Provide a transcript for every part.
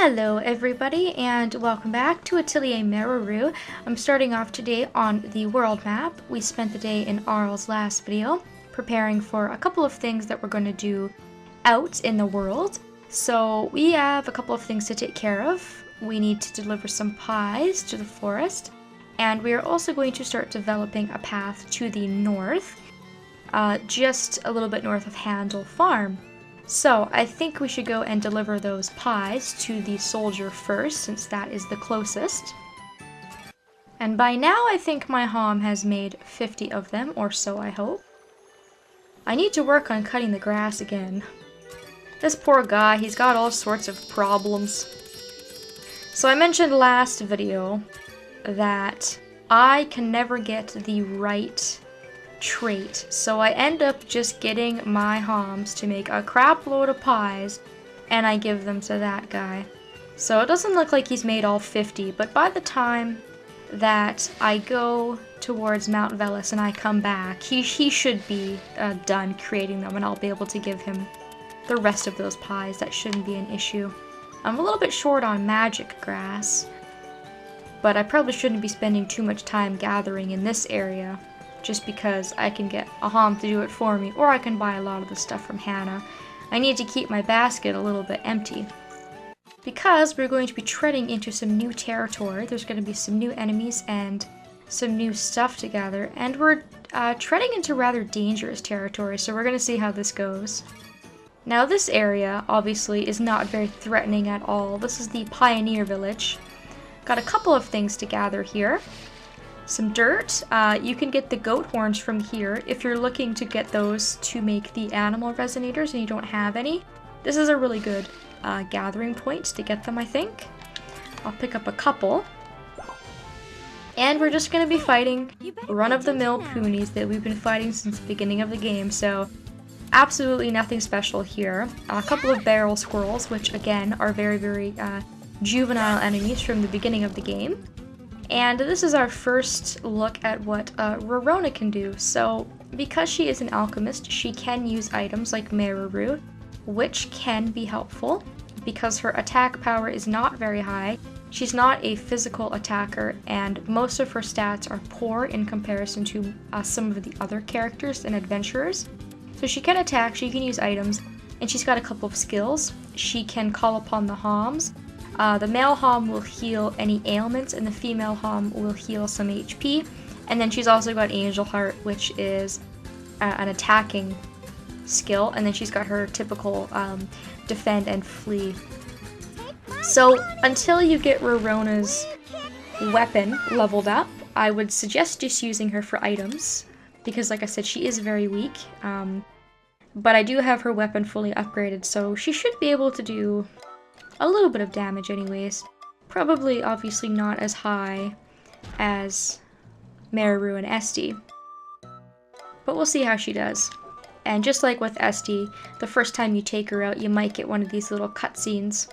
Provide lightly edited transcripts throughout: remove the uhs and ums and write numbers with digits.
Hello everybody and welcome back to Atelier Meruru. I'm starting off today on the world map. We spent the day in Arl's last video preparing for a couple of things that we're going to do out in the world. So we have a couple of things to take care of. We need to deliver some pies to the forest, and we are also going to start developing a path to the north, just a little bit north of Handel Farm. So I think we should go and deliver those pies to the soldier first, since that is the closest. And by now I think my Hom has made 50 of them, or so I hope. I need to work on cutting the grass again. This poor guy, he's got all sorts of problems. So I mentioned last video that I can never get the right trait, so I end up just getting my Homs to make a crap load of pies, and I give them to that guy. So it doesn't look like he's made all 50, but by the time that I go towards Mount Velus and I come back, he should be done creating them, and I'll be able to give him the rest of those pies. That shouldn't be an issue. I'm a little bit short on magic grass, but I probably shouldn't be spending too much time gathering in this area, just because I can get a Hom to do it for me, or I can buy a lot of the stuff from Hannah. I need to keep my basket a little bit empty, because we're going to be treading into some new territory. There's going to be some new enemies and some new stuff to gather, and we're treading into rather dangerous territory, so we're going to see how this goes. Now this area, obviously, is not very threatening at all. This is the Pioneer Village. Got a couple of things to gather here. Some dirt. You can get the goat horns from here if you're looking to get those to make the animal resonators and you don't have any. This is a really good gathering point to get them, I think. I'll pick up a couple. And we're just going to be fighting run-of-the-mill ponies that we've been fighting since the beginning of the game, so absolutely nothing special here. A couple of barrel squirrels, which again are very, very juvenile enemies from the beginning of the game. And this is our first look at what Rorona can do. So because she is an alchemist, she can use items like Meruru, which can be helpful because her attack power is not very high. She's not a physical attacker, and most of her stats are poor in comparison to some of the other characters and adventurers. So she can attack, she can use items, and she's got a couple of skills. She can call upon the Homs. The male Hom will heal any ailments, and the female Hom will heal some HP. And then she's also got Angel Heart, which is an attacking skill. And then she's got her typical defend and flee. So until you get Rorona's weapon leveled up, I would suggest just using her for items, because like I said, she is very weak. But I do have her weapon fully upgraded, so she should be able to do a little bit of damage anyways. Probably, obviously, not as high as Meruru and Esty. But we'll see how she does. And just like with Esty, the first time you take her out, you might get one of these little cutscenes.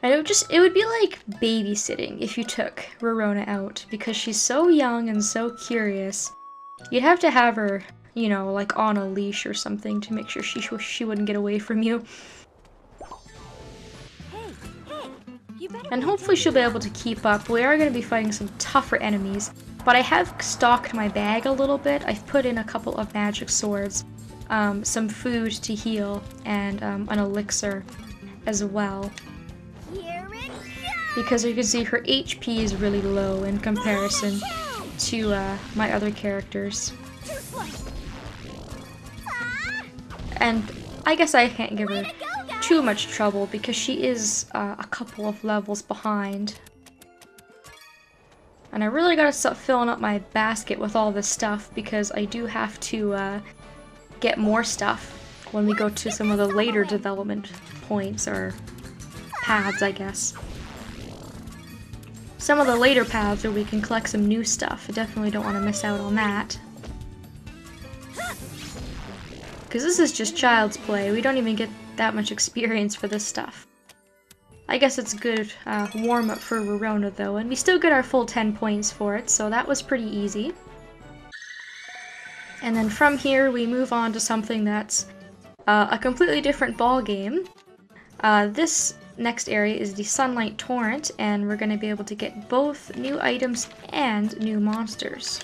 And it would be like babysitting if you took Rorona out, because she's so young and so curious. You'd have to have her, you know, like on a leash or something to make sure she wouldn't get away from you. And hopefully she'll be able to keep up. We are going to be fighting some tougher enemies, but I have stocked my bag a little bit. I've put in a couple of magic swords, some food to heal, and an elixir as well. Because you can see her HP is really low in comparison to my other characters. And I guess I can't give her too much trouble because she is a couple of levels behind. And I really gotta stop filling up my basket with all this stuff, because I do have to get more stuff when we go to some of the later development points, or paths, I guess. Some of the later paths where we can collect some new stuff. I definitely don't want to miss out on that. Because this is just child's play. We don't even get that much experience for this stuff. I guess it's a good warm-up for Rorona though, and we still get our full 10 points for it, so that was pretty easy. And then from here we move on to something that's a completely different ball game. This next area is the Sunlight Torrent, and we're going to be able to get both new items and new monsters.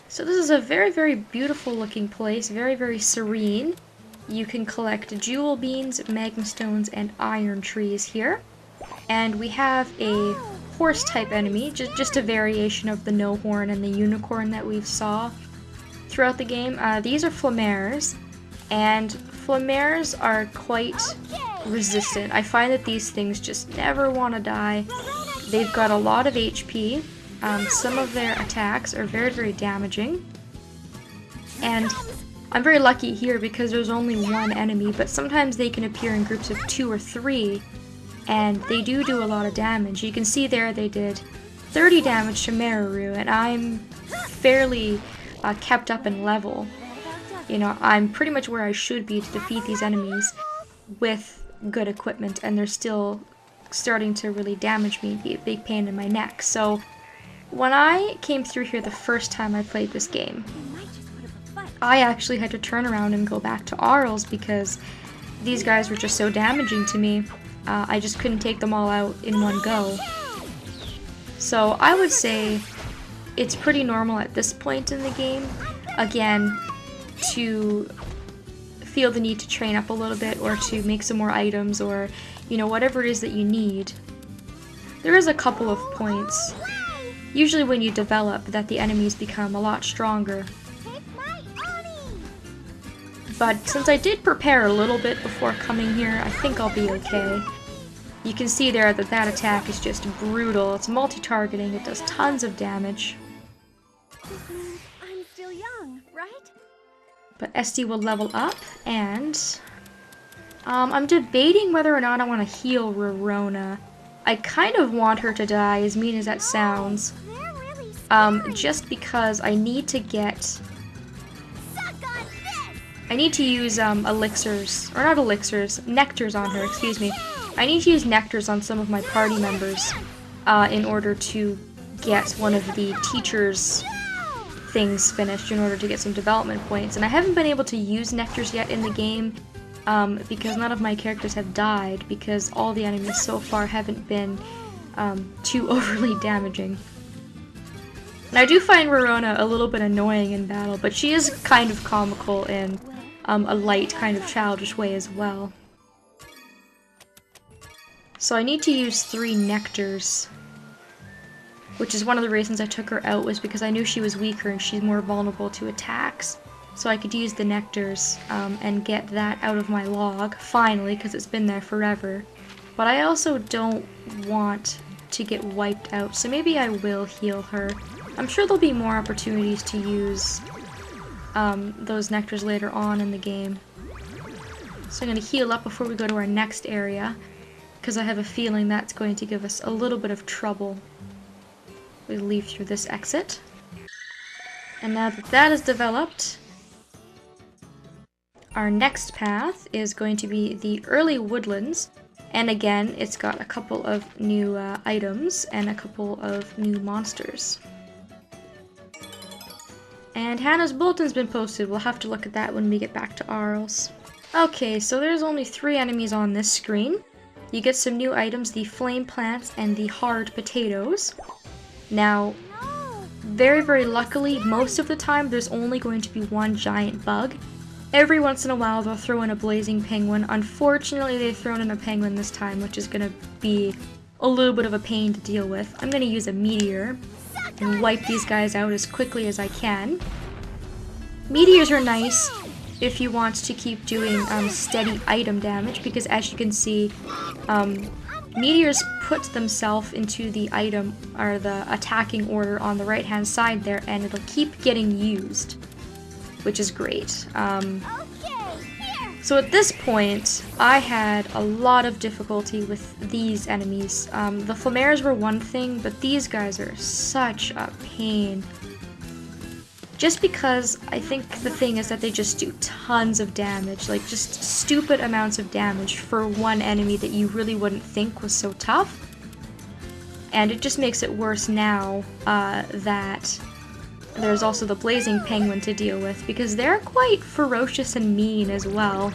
So this is a very, very beautiful looking place, very, very serene. You can collect jewel beans, magma stones, and iron trees here. And we have a horse type enemy, just a variation of the no horn and the unicorn that we've saw throughout the game. These are flammares, and flammares are quite resistant. I find that these things just never want to die. They've got a lot of HP. Some of their attacks are very, very damaging. And I'm very lucky here because there's only one enemy, but sometimes they can appear in groups of 2 or 3, and they do a lot of damage. You can see there they did 30 damage to Meruru, and I'm fairly kept up in level. You know, I'm pretty much where I should be to defeat these enemies with good equipment, and they're still starting to really damage me, be a big pain in my neck. So when I came through here the first time I played this game, I actually had to turn around and go back to Arles because these guys were just so damaging to me. I just couldn't take them all out in one go. So I would say it's pretty normal at this point in the game, again, to feel the need to train up a little bit or to make some more items or, you know, whatever it is that you need. There is a couple of points, usually when you develop, that the enemies become a lot stronger. But since I did prepare a little bit before coming here, I think I'll be okay. You can see there that that attack is just brutal. It's multi-targeting, it does tons of damage. This means I'm still young, right? But Esty will level up, and I'm debating whether or not I want to heal Rorona. I kind of want her to die, as mean as that sounds. Just because I need to get... I need to use elixirs, or not elixirs, nectars on her, excuse me. I need to use nectars on some of my party members in order to get one of the teacher's things finished in order to get some development points. And I haven't been able to use nectars yet in the game because none of my characters have died, because all the enemies so far haven't been too overly damaging. And I do find Rorona a little bit annoying in battle, but she is kind of comical in a light, kind of childish way as well. So I need to use 3 nectars, which is one of the reasons I took her out, was because I knew she was weaker and she's more vulnerable to attacks. So I could use the nectars and get that out of my log, finally, because it's been there forever. But I also don't want to get wiped out, so maybe I will heal her. I'm sure there'll be more opportunities to use those nectars later on in the game. So I'm going to heal up before we go to our next area, because I have a feeling that's going to give us a little bit of trouble. We leave through this exit. And now that that is developed, our next path is going to be the early woodlands. And again, it's got a couple of new items and a couple of new monsters. And Hannah's bulletin's been posted. We'll have to look at that when we get back to Arles. Okay, so there's only 3 enemies on this screen. You get some new items, the flame plants and the hard potatoes. Now, very, very luckily, most of the time there's only going to be one giant bug. Every once in a while they'll throw in a blazing penguin. Unfortunately, they've thrown in a penguin this time, which is going to be a little bit of a pain to deal with. I'm going to use a meteor and wipe these guys out as quickly as I can. Meteors are nice if you want to keep doing steady item damage, because as you can see, meteors put themselves into the item or the attacking order on the right hand side there, and it'll keep getting used, which is great. So at this point, I had a lot of difficulty with these enemies. The flammares were one thing, but these guys are such a pain. Just because I think the thing is that they just do tons of damage, like just stupid amounts of damage for one enemy that you really wouldn't think was so tough. And it just makes it worse now that there's also the blazing penguin to deal with, because they're quite ferocious and mean as well.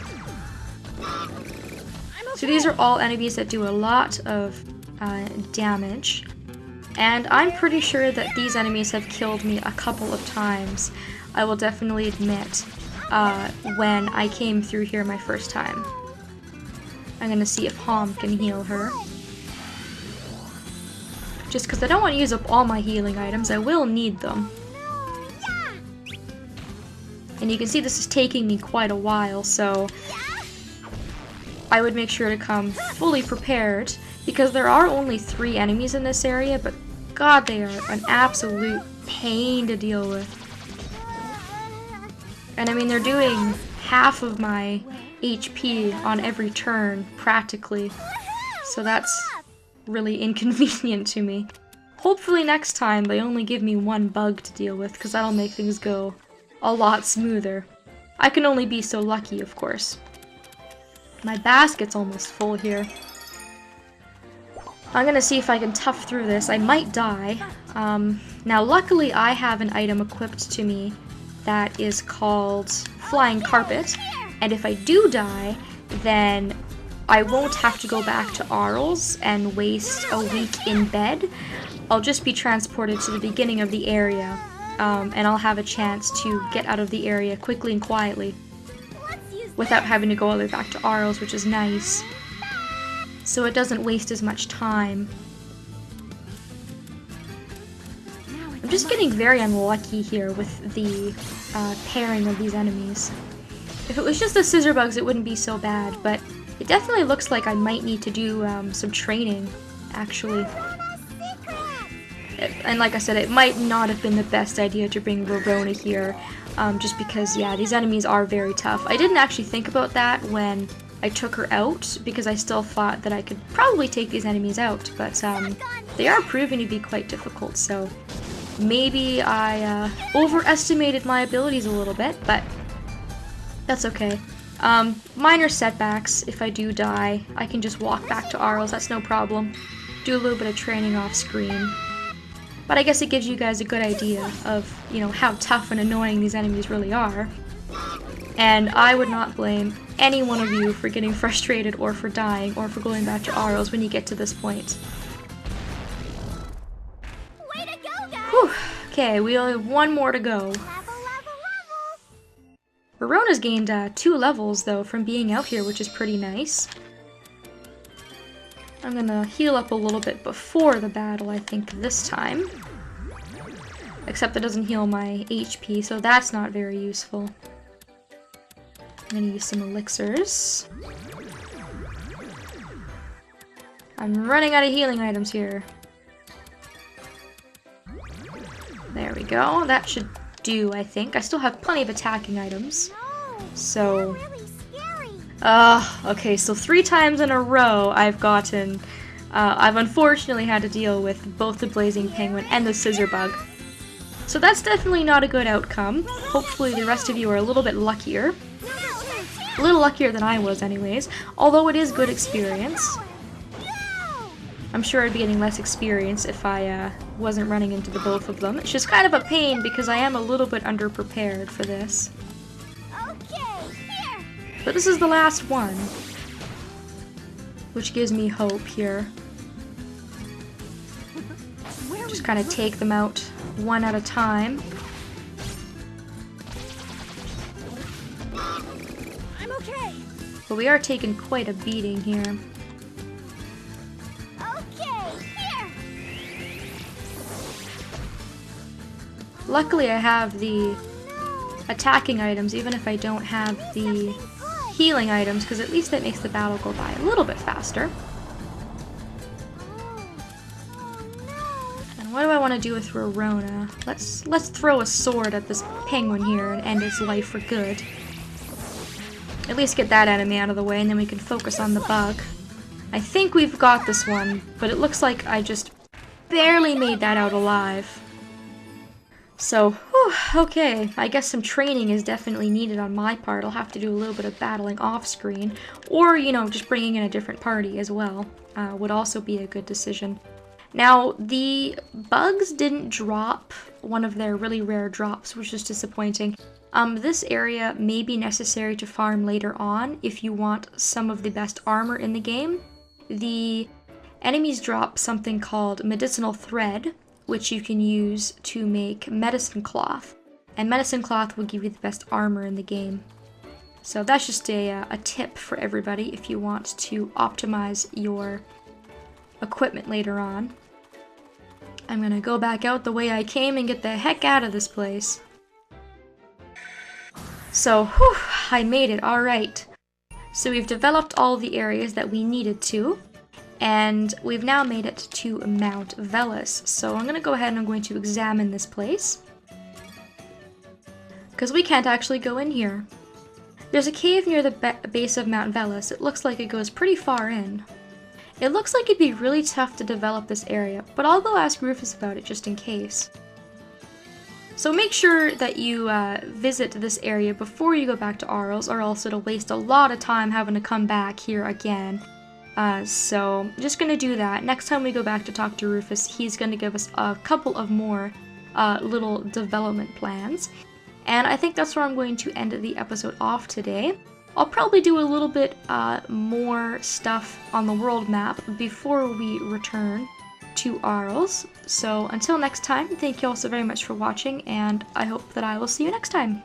So these are all enemies that do a lot of damage. And I'm pretty sure that these enemies have killed me a couple of times. I will definitely admit, when I came through here my first time. I'm gonna see if Hom can heal her. Just because I don't want to use up all my healing items, I will need them. And you can see this is taking me quite a while, so I would make sure to come fully prepared, because there are only 3 enemies in this area, but god, they are an absolute pain to deal with. And I mean, they're doing half of my HP on every turn, practically. So that's really inconvenient to me. Hopefully next time they only give me 1 bug to deal with, because that'll make things go a lot smoother. I can only be so lucky, of course. My basket's almost full here. I'm gonna see if I can tough through this. I might die. Now luckily I have an item equipped to me that is called Flying Carpet, and if I do die, then I won't have to go back to Arles and waste a week in bed. I'll just be transported to the beginning of the area, and I'll have a chance to get out of the area quickly and quietly without having to go all the way back to Arles, which is nice. So it doesn't waste as much time. I'm just getting very unlucky here with the pairing of these enemies. If it was just the scissor bugs, it wouldn't be so bad, but it definitely looks like I might need to do some training, actually. And like I said, it might not have been the best idea to bring Rorona here, just because, yeah, these enemies are very tough. I didn't actually think about that when I took her out, because I still thought that I could probably take these enemies out, but they are proving to be quite difficult, so maybe I overestimated my abilities a little bit, but that's okay. Minor setbacks. If I do die, I can just walk back to Arles, that's no problem. Do a little bit of training off screen. But I guess it gives you guys a good idea of, you know, how tough and annoying these enemies really are. And I would not blame any one of you for getting frustrated or for dying or for going back to Arles when you get to this point. Way to go, guys! Whew. Okay, we only have 1 more to go. Level. Rorona's gained 2 levels, though, from being out here, which is pretty nice. I'm gonna heal up a little bit before the battle, I think, this time. Except it doesn't heal my HP, so that's not very useful. I'm gonna use some elixirs. I'm running out of healing items here. There we go. That should do, I think. I still have plenty of attacking items. So... okay, so 3 times in a row I've gotten... I've unfortunately had to deal with both the blazing penguin and the scissor bug. So that's definitely not a good outcome. Hopefully the rest of you are a little bit luckier. A little luckier than I was anyways, although it is good experience. I'm sure I'd be getting less experience if I wasn't running into the both of them. It's just kind of a pain because I am a little bit underprepared for this. But this is the last one, which gives me hope here. Just kind of take them out one at a time. I'm okay. But we are taking quite a beating here. Luckily I have the attacking items, even if I don't have the healing items, because at least that makes the battle go by a little bit faster. And what do I want to do with Rorona? Let's throw a sword at this penguin here and end his life for good. At least get that enemy out of the way, and then we can focus on the bug. I think we've got this one, but it looks like I just barely made that out alive. So, whew, okay, I guess some training is definitely needed on my part. I'll have to do a little bit of battling off screen, or, you know, just bringing in a different party as well would also be a good decision. Now, the bugs didn't drop one of their really rare drops, which is disappointing. This area may be necessary to farm later on if you want some of the best armor in the game. The enemies drop something called medicinal thread, which you can use to make medicine cloth. And medicine cloth will give you the best armor in the game. So that's just a tip for everybody if you want to optimize your equipment later on. I'm gonna go back out the way I came and get the heck out of this place. So, whew, I made it, alright. So we've developed all the areas that we needed to, and we've now made it to Mount Velus. So I'm gonna go ahead and I'm going to examine this place, because we can't actually go in here. There's a cave near the base of Mount Velus. It looks like it goes pretty far in. It looks like it'd be really tough to develop this area, but I'll go ask Rufus about it just in case. So make sure that you visit this area before you go back to Arles, or else it'll waste a lot of time having to come back here again. So just gonna do that. Next time we go back to talk to Rufus, he's gonna give us a couple of more little development plans. And I think that's where I'm going to end the episode off today. I'll probably do a little bit more stuff on the world map before we return to Arles. So until next time, thank you all so very much for watching, and I hope that I will see you next time.